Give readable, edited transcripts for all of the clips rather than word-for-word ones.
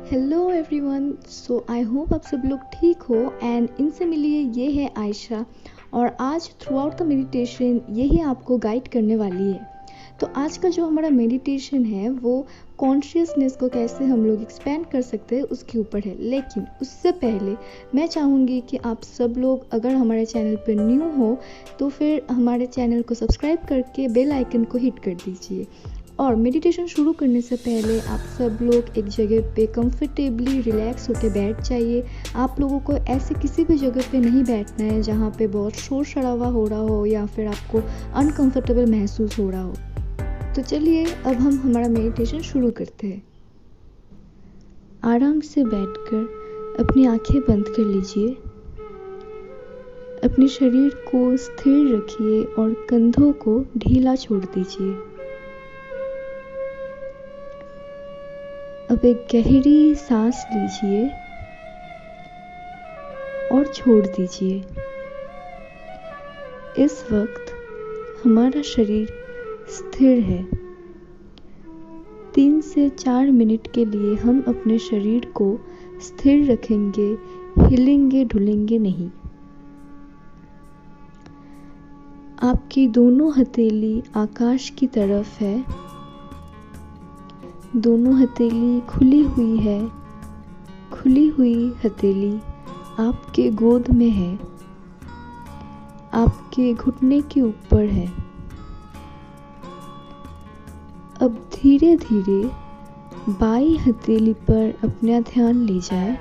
Hello everyone. I hope आप सब लोग ठीक हो एंड इनसे मिलिए, ये है आयशा और आज थ्रू आउट द मेडिटेशन यही आपको गाइड करने वाली है। तो आज का जो हमारा मेडिटेशन है वो कॉन्शियसनेस को कैसे हम लोग एक्सपेंड कर सकते हैं उसके ऊपर है। लेकिन उससे पहले मैं चाहूँगी कि आप सब लोग अगर हमारे चैनल पर न्यू हो तो फिर हमारे चैनल को सब्सक्राइब करके बेल आइकन को हिट कर दीजिए। और मेडिटेशन शुरू करने से पहले आप सब लोग एक जगह पे कंफर्टेबली रिलैक्स होकर बैठ जाइए। आप लोगों को ऐसे किसी भी जगह पे नहीं बैठना है जहाँ पे बहुत शोर शराबा हो रहा हो या फिर आपको अनकंफर्टेबल महसूस हो रहा हो। तो चलिए अब हम हमारा मेडिटेशन शुरू करते हैं। आराम से बैठकर अपनी आंखें बंद कर लीजिए। अपने शरीर को स्थिर रखिए और कंधों को ढीला छोड़ दीजिए। अब एक गहरी सांस लीजिए और छोड़ दीजिए। इस वक्त हमारा शरीर स्थिर है। 3 से 4 मिनट के लिए हम अपने शरीर को स्थिर रखेंगे, हिलेंगे ढुलेंगे नहीं। आपकी दोनों हथेली आकाश की तरफ है। दोनों हथेली खुली हुई है। खुली हुई हथेली आपके गोद में है, आपके घुटने के ऊपर है। अब धीरे धीरे बाई हथेली पर अपना ध्यान ले जाए।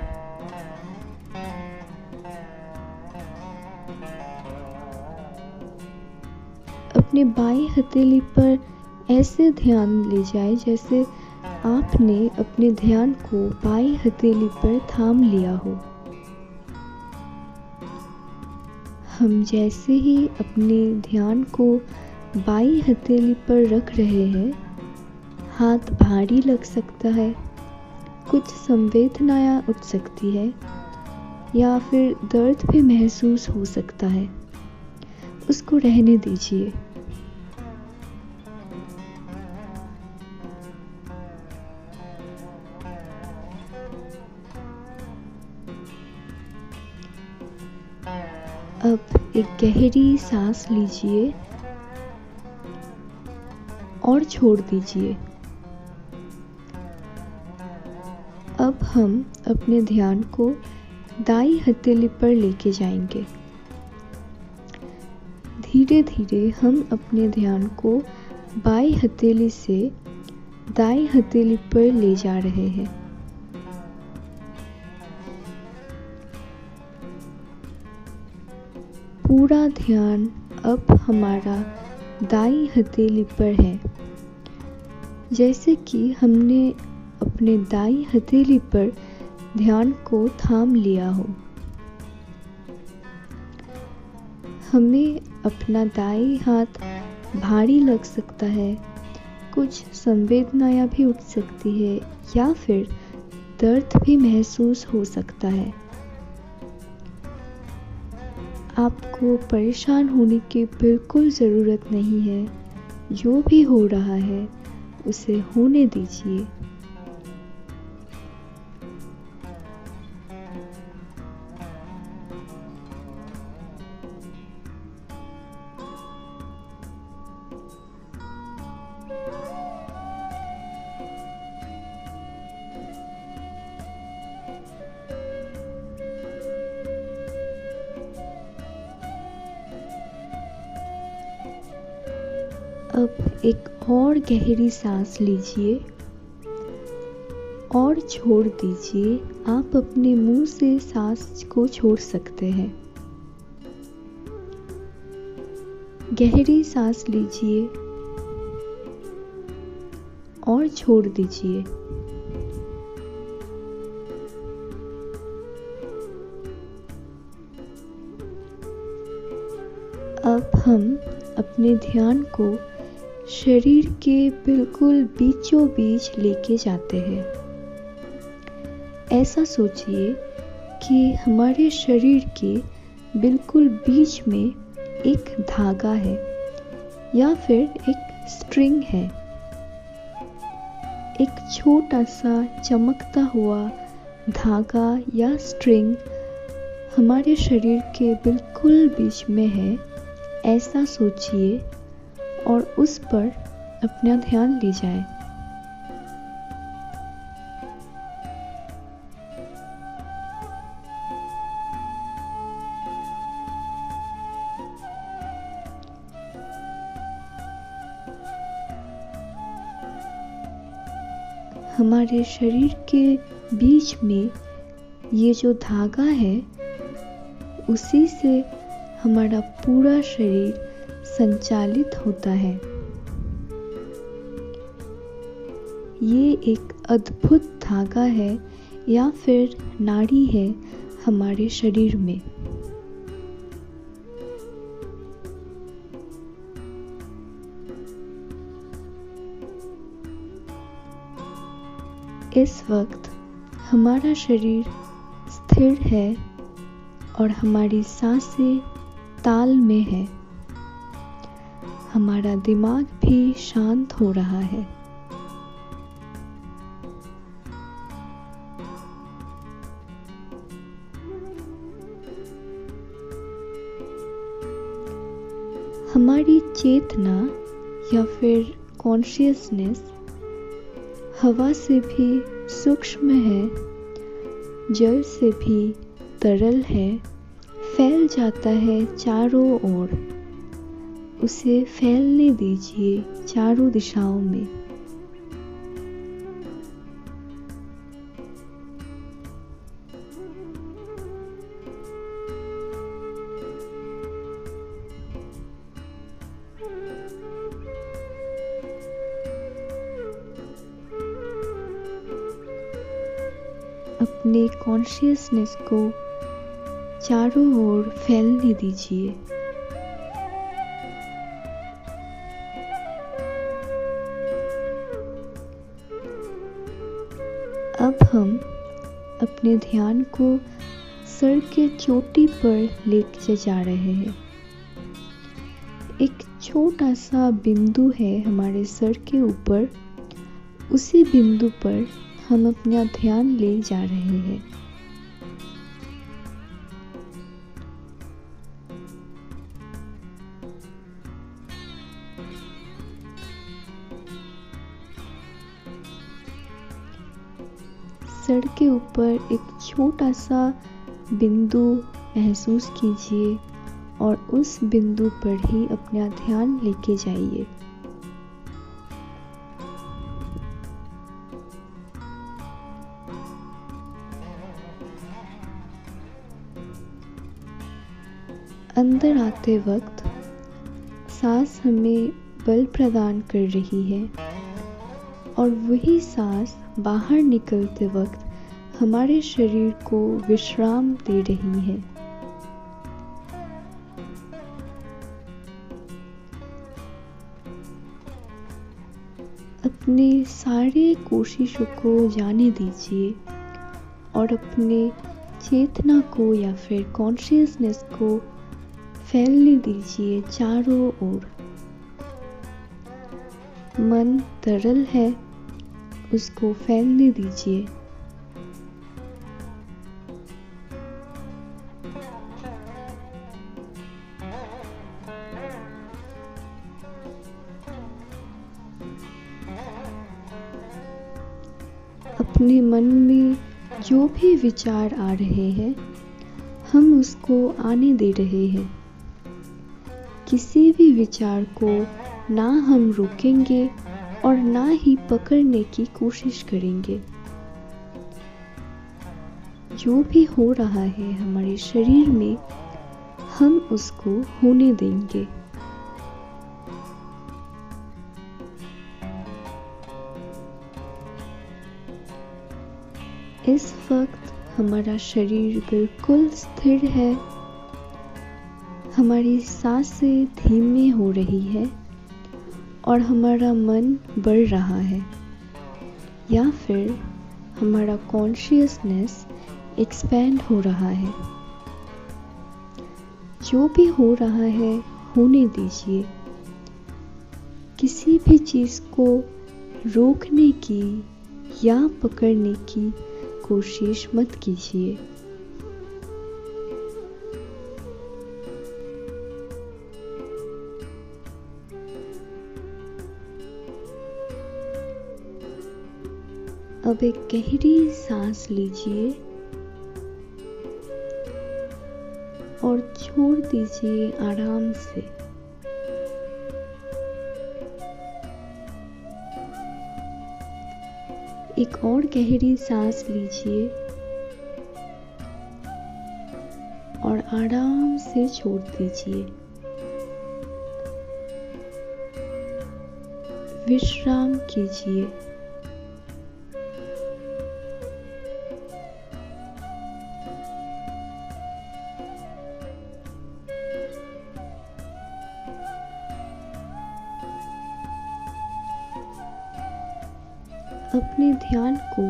अपने बाई हथेली पर ऐसे ध्यान ले जाए जैसे आपने अपने ध्यान को बाई हथेली पर थाम लिया हो। हम जैसे ही अपने ध्यान को बाई हथेली पर रख रहे हैं, हाथ भारी लग सकता है, कुछ संवेदनाएं उठ सकती है या फिर दर्द भी महसूस हो सकता है। उसको रहने दीजिए। अब एक गहरी सांस लीजिए और छोड़ दीजिए। अब हम अपने ध्यान को दाई हथेली पर लेके जाएंगे। धीरे धीरे हम अपने ध्यान को बाई हथेली से दाई हथेली पर ले जा रहे हैं। पूरा ध्यान अब हमारा दाई हथेली पर है, जैसे कि हमने अपने दाई हथेली पर ध्यान को थाम लिया हो। हमें अपना दाई हाथ भारी लग सकता है, कुछ संवेदनाएं भी उठ सकती है या फिर दर्द भी महसूस हो सकता है। आपको परेशान होने की बिल्कुल ज़रूरत नहीं है। जो भी हो रहा है उसे होने दीजिए। अब एक और गहरी सांस लीजिए और छोड़ दीजिए। आप अपने मुंह से सांस को छोड़ सकते हैं। गहरी सांस लीजिए और छोड़ दीजिए। अब हम अपने ध्यान को शरीर के बिल्कुल बीचों बीच लेके जाते हैं। ऐसा सोचिए कि हमारे शरीर के बिल्कुल बीच में एक धागा है या फिर एक स्ट्रिंग है। एक छोटा सा चमकता हुआ धागा या स्ट्रिंग हमारे शरीर के बिल्कुल बीच में है, ऐसा सोचिए और उस पर अपना ध्यान ले जाए। हमारे शरीर के बीच में ये जो धागा है, उसी से हमारा पूरा शरीर संचालित होता है। ये एक अद्भुत धागा है या फिर नाड़ी है हमारे शरीर में। इस वक्त हमारा शरीर स्थिर है और हमारी सांसें ताल में है। हमारा दिमाग भी शांत हो रहा है। हमारी चेतना या फिर कॉन्शियसनेस हवा से भी सूक्ष्म है, जल से भी तरल है, फैल जाता है चारों ओर। उसे फैलने दीजिए चारों दिशाओं में। अपने कॉन्शियसनेस को चारों ओर फैलने दीजिए। अब हम अपने ध्यान को सर के चोटी पर लेके जा रहे हैं। एक छोटा सा बिंदु है हमारे सर के ऊपर, उसी बिंदु पर हम अपना ध्यान ले जा रहे हैं। सर के ऊपर एक छोटा सा बिंदु महसूस कीजिए और उस बिंदु पर ही अपना ध्यान लेके जाइए। अंदर आते वक्त सांस हमें बल प्रदान कर रही है और वही सांस बाहर निकलते वक्त हमारे शरीर को विश्राम दे रही है। अपने सारे कोशिशों को जाने दीजिए और अपने चेतना को या फिर कॉन्शियसनेस को फैलने दीजिए चारों ओर। मन तरल है, उसको फैलने दीजिए। अपने मन में जो भी विचार आ रहे हैं, हम उसको आने दे रहे हैं। किसी भी विचार को ना हम रोकेंगे और ना ही पकड़ने की कोशिश करेंगे। जो भी हो रहा है हमारे शरीर में, हम उसको होने देंगे। इस वक्त हमारा शरीर बिल्कुल स्थिर है। हमारी सांसें धीमी हो रही है और हमारा मन बढ़ रहा है, या फिर हमारा कॉन्शियसनेस एक्सपैंड हो रहा है। जो भी हो रहा है होने दीजिए। किसी भी चीज़ को रोकने की या पकड़ने की कोशिश मत कीजिए। अब एक गहरी सांस लीजिए और छोड़ दीजिए आराम से। एक और गहरी सांस लीजिए और आराम से छोड़ दीजिए। विश्राम कीजिए। अपने ध्यान को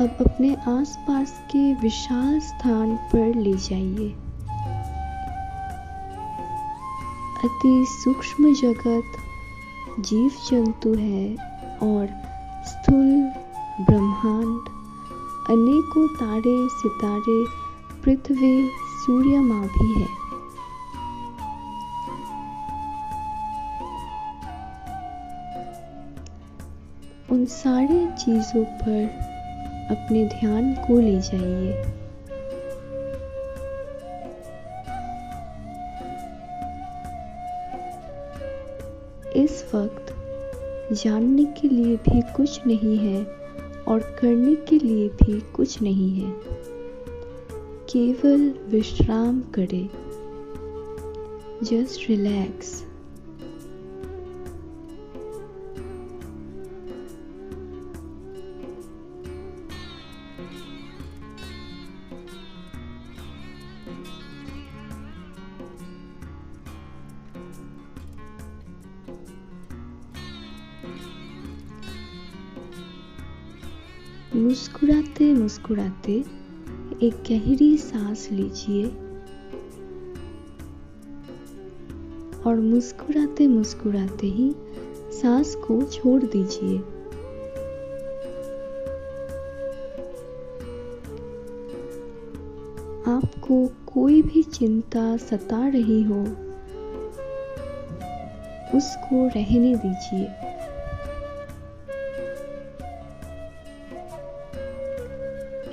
अब अपने आसपास के विशाल स्थान पर ले जाइए। अति सूक्ष्म जगत, जीव जंतु है और स्थूल ब्रह्मांड, अनेकों तारे सितारे, पृथ्वी, सूर्य माँ भी है। उन सारी चीजों पर अपने ध्यान को ले जाइए। इस वक्त जानने के लिए भी कुछ नहीं है और करने के लिए भी कुछ नहीं है। केवल विश्राम करें। Just relax. मुस्कुराते मुस्कुराते एक गहरी सांस लीजिए और मुस्कुराते मुस्कुराते ही सांस को छोड़ दीजिए। आपको कोई भी चिंता सता रही हो, उसको रहने दीजिए।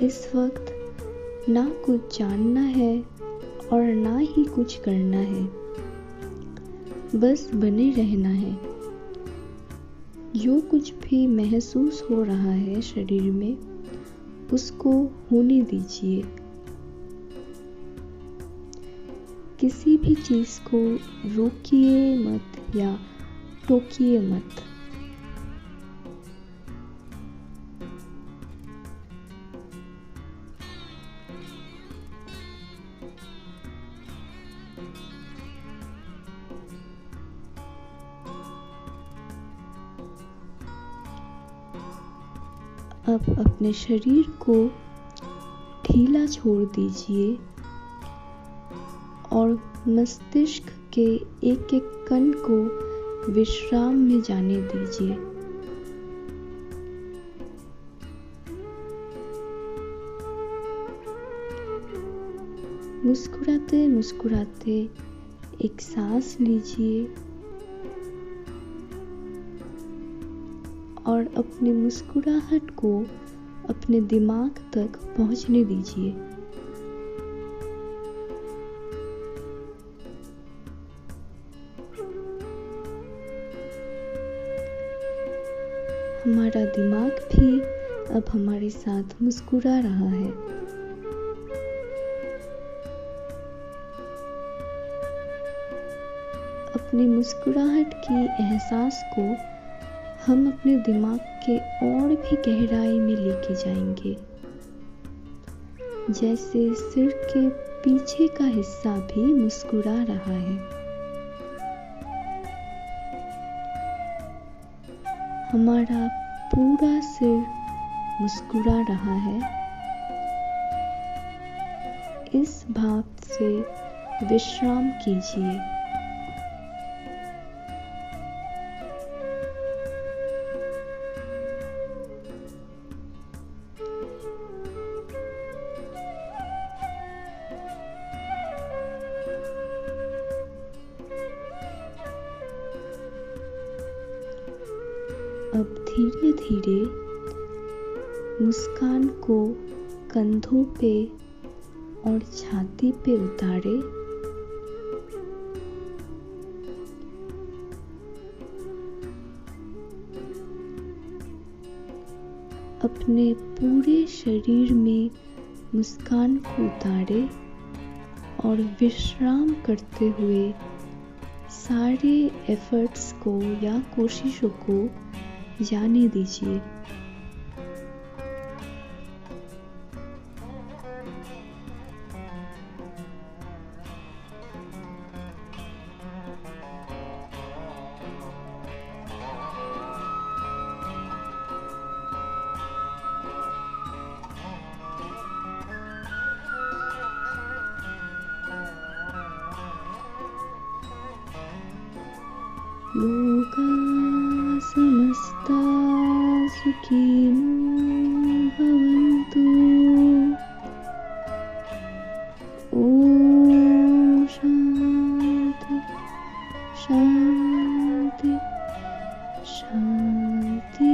इस वक्त ना कुछ जानना है और ना ही कुछ करना है, बस बने रहना है। जो कुछ भी महसूस हो रहा है शरीर में, उसको होने दीजिए। किसी भी चीज को रोकिए मत या टोकिए मत। अब अपने शरीर को ढीला छोड़ दीजिए और मस्तिष्क के एक एक कण को विश्राम में जाने दीजिए। मुस्कुराते मुस्कुराते एक सांस लीजिए और अपनी मुस्कुराहट को अपने दिमाग तक पहुंचने दीजिए। हमारा दिमाग भी अब हमारे साथ मुस्कुरा रहा है। अपनी मुस्कुराहट की एहसास को हम अपने दिमाग के और भी गहराई में लेके जाएंगे। जैसे सिर के पीछे का हिस्सा भी मुस्कुरा रहा है। हमारा पूरा सिर मुस्कुरा रहा है। इस भाव से विश्राम कीजिए। धीरे धीरे मुस्कान को कंधों पे और छाती पे उतारे। अपने पूरे शरीर में मुस्कान को उतारे और विश्राम करते हुए सारे एफर्ट्स को या कोशिशों को जाने दीजिए। लोका समस्ता सुखिनो भवन्तु। ओम शांति शांति शांति।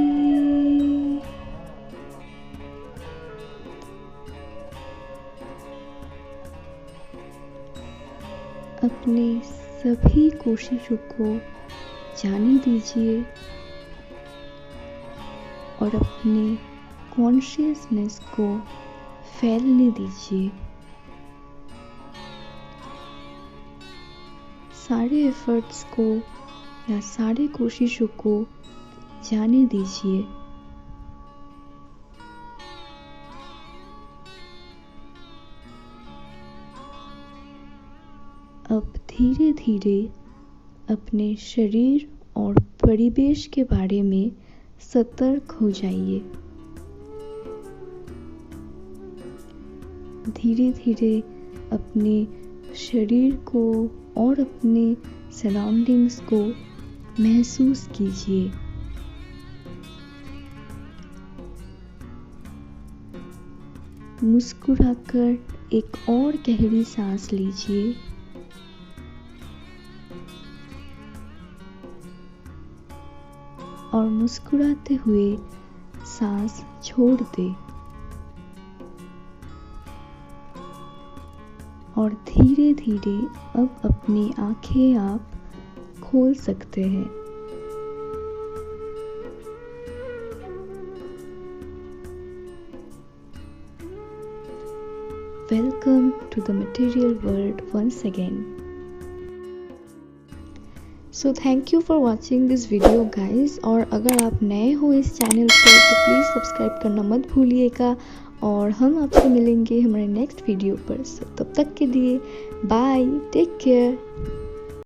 अपने सभी कोशिशों को जाने दीजिए और अपने कॉन्शियसनेस को फैलने दीजिए। सारे एफर्ट्स को या सारे कोशिशों को जाने दीजिए। अब धीरे धीरे अपने शरीर और परिवेश के बारे में सतर्क हो जाइए। धीरे धीरे अपने शरीर को और अपने सराउंडिंग्स को महसूस कीजिए। मुस्कुराकर एक और गहरी सांस लीजिए और मुस्कुराते हुए सांस छोड़ दे और धीरे धीरे अब अपनी आंखें आप खोल सकते हैं। Welcome to the material world once again. So thank you for watching this video guys। और अगर आप नए हो इस चैनल पर तो प्लीज़ सब्सक्राइब करना मत भूलिएगा और हम आपसे मिलेंगे हमारे नेक्स्ट वीडियो पर। तब तक के लिए बाय, टेक केयर।